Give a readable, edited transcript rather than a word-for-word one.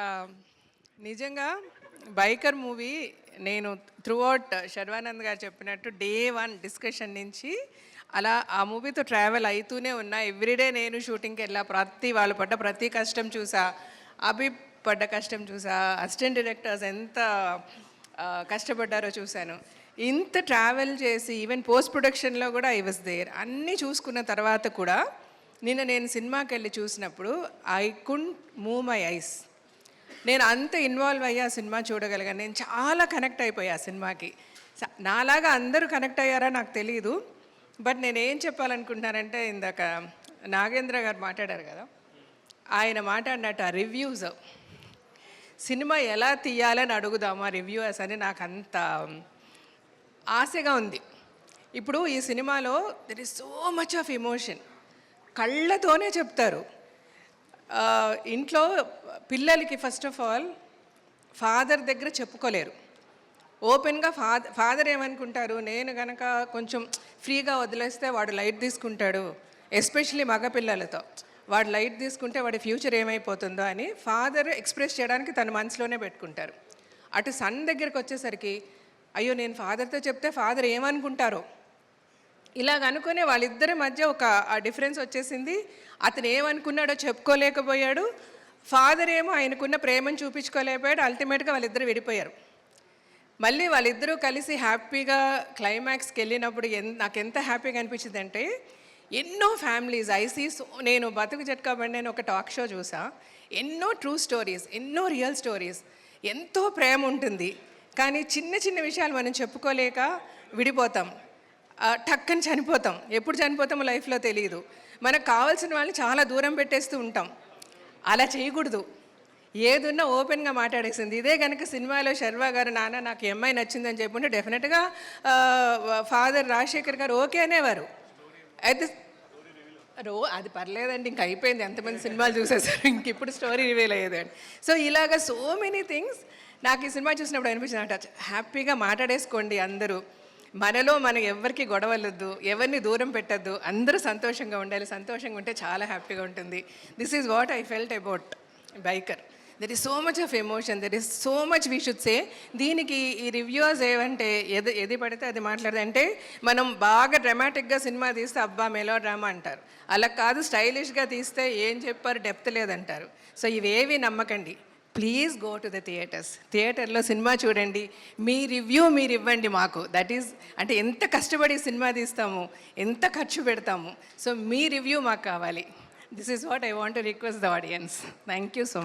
ఆహ్, నిజంగా 'biker' movie నేను త్రూఅవుట్ శర్వానంద్ గారు చెప్పినట్టు డే 1 డిస్కషన్ నుంచి అలా ఆ మూవీతో ట్రావెల్ అయితూనే ఉన్నా. ఎవ్రీడే నేను షూటింగ్‌కెళ్ళా. వాళ్ళు పడ్డ ప్రతి కష్టం చూసా. అభి పడ్డ కష్టం చూసా. అసిస్టెంట్ డైరెక్టర్స్ ఎంత కష్టపడ్డారో చూశాను. ఇంత ట్రావెల్ చేసి ఈవెన్ పోస్ట్ ప్రొడక్షన్‌లో కూడా ఐ వాస్ దేర్. అన్నీ చూసుకున్న తర్వాత కూడా నిన్న నేను సినిమాకెళ్ళి చూసినప్పుడు ఐ కుడ్ంట్ మూవ్ మై ఐస్. నేను అంత ఇన్వాల్వ్ అయ్యా సినిమా చూడగలిగాను. నేను చాలా కనెక్ట్ అయిపోయా ఆ సినిమాకి. నాలాగా అందరూ కనెక్ట్ అయ్యారా నాకు తెలీదు. బట్ నేనేం చెప్పాలనుకుంటున్నానంటే ఇందాక నాగేంద్ర గారు మాట్లాడారు కదా, ఆయన మాట్లాడినట్టు ఆ రివ్యూస్, సినిమా ఎలా తీయాలని అడుగుదామా రివ్యూవర్స్ అని నాకు అంత ఆశగా ఉంది. ఇప్పుడు ఈ సినిమాలో there is so much of emotion. కళ్ళతోనే చెప్తారు. ఇంట్లో పిల్లలకి ఫస్ట్ ఆఫ్ ఆల్ ఫాదర్ దగ్గర చెప్పుకోలేరు. ఓపెన్గా ఫాదర్ ఏమనుకుంటారు, నేను కనుక కొంచెం ఫ్రీగా వదిలేస్తే వాడు లైట్ తీసుకుంటాడు, ఎస్పెషలీ మగపిల్లలతో వాడు లైట్ తీసుకుంటే వాడి ఫ్యూచర్ ఏమైపోతుందో అని ఫాదర్ ఎక్స్ప్రెస్ చేయడానికి తన మనసులోనే పెట్టుకుంటారు. అటు సన్ దగ్గరికి వచ్చేసరికి అయ్యో నేను ఫాదర్తో చెప్తే ఫాదర్ ఏమనుకుంటారో ఇలాగ అనుకునే వాళ్ళిద్దరి మధ్య ఒక డిఫరెన్స్ వచ్చేసింది. అతను ఏమనుకున్నాడో చెప్పుకోలేకపోయాడు, ఫాదర్ ఏమో ఆయనకున్న ప్రేమను చూపించుకోలేకపోయాడు. అల్టిమేట్గా వాళ్ళిద్దరు విడిపోయారు. మళ్ళీ వాళ్ళిద్దరూ కలిసి హ్యాపీగా క్లైమాక్స్కి వెళ్ళినప్పుడు నాకు ఎంత హ్యాపీగా అనిపించింది అంటే, ఎన్నో ఫ్యామిలీస్ నేను బతుకు జట్కా బండి అని ఒక టాక్ షో చూసా. ఎన్నో ట్రూ స్టోరీస్, ఎన్నో రియల్ స్టోరీస్, ఎంతో ప్రేమ ఉంటుంది. కానీ చిన్న చిన్న విషయాలు మనం చెప్పుకోలేక విడిపోతాం, టక్కని చనిపోతాం. ఎప్పుడు చనిపోతామో లైఫ్లో తెలియదు. మనకు కావాల్సిన వాళ్ళని చాలా దూరం పెట్టేస్తూ ఉంటాం. అలా చేయకూడదు. ఏదున్నా ఓపెన్గా మాట్లాడేసింది. ఇదే కనుక సినిమాలో శర్వా గారు నాన్న నాకు ఈ అమ్మాయి నచ్చిందని చెప్పుంటే డెఫినెట్గా ఫాదర్ రాజశేఖర్ గారు ఓకే అనేవారు. అయితే అది పర్లేదండి, ఇంక అయిపోయింది, ఎంతమంది సినిమాలు చూసేసారు, ఇంక ఇప్పుడు స్టోరీ రివీల్ అయ్యేదండి. సో ఇలాగ సో మెనీ థింగ్స్ నాకు ఈ సినిమా చూసినప్పుడు అనిపించింది. హ్యాపీగా మాట్లాడేసుకోండి అందరూ. మనలో మనం ఎవరికి గొడవలొద్దు, ఎవరిని దూరం పెట్టద్దు, అందరూ సంతోషంగా ఉండాలి. సంతోషంగా ఉంటే చాలా హ్యాపీగా ఉంటుంది. This is what I felt about biker. There is so much of emotion, there is so much we should say. దీనికి ఈ రివ్యూవర్స్ ఏమంటే ఏది పడితే అది మాట్లాడదంటే, మనం బాగా డ్రామాటిక్గా సినిమా తీస్తే అబ్బా మెలో డ్రామా అంటారు. అలా కాదు, స్టైలిష్గా తీస్తే ఏం చెప్పారు డెప్త్ లేదంటారు. సో ఇవేవి నమ్మకండి. Please go to the theatres. థియేటర్లో సినిమా చూడండి, మీ రివ్యూ మీరు ఇవ్వండి మాకు. దట్ ఈజ్ అంటే ఎంత కష్టపడి సినిమా తీస్తాము, ఎంత ఖర్చు పెడతాము. సో మీ రివ్యూ మాకు కావాలి. This is what I want to request the audience. Thank you so much.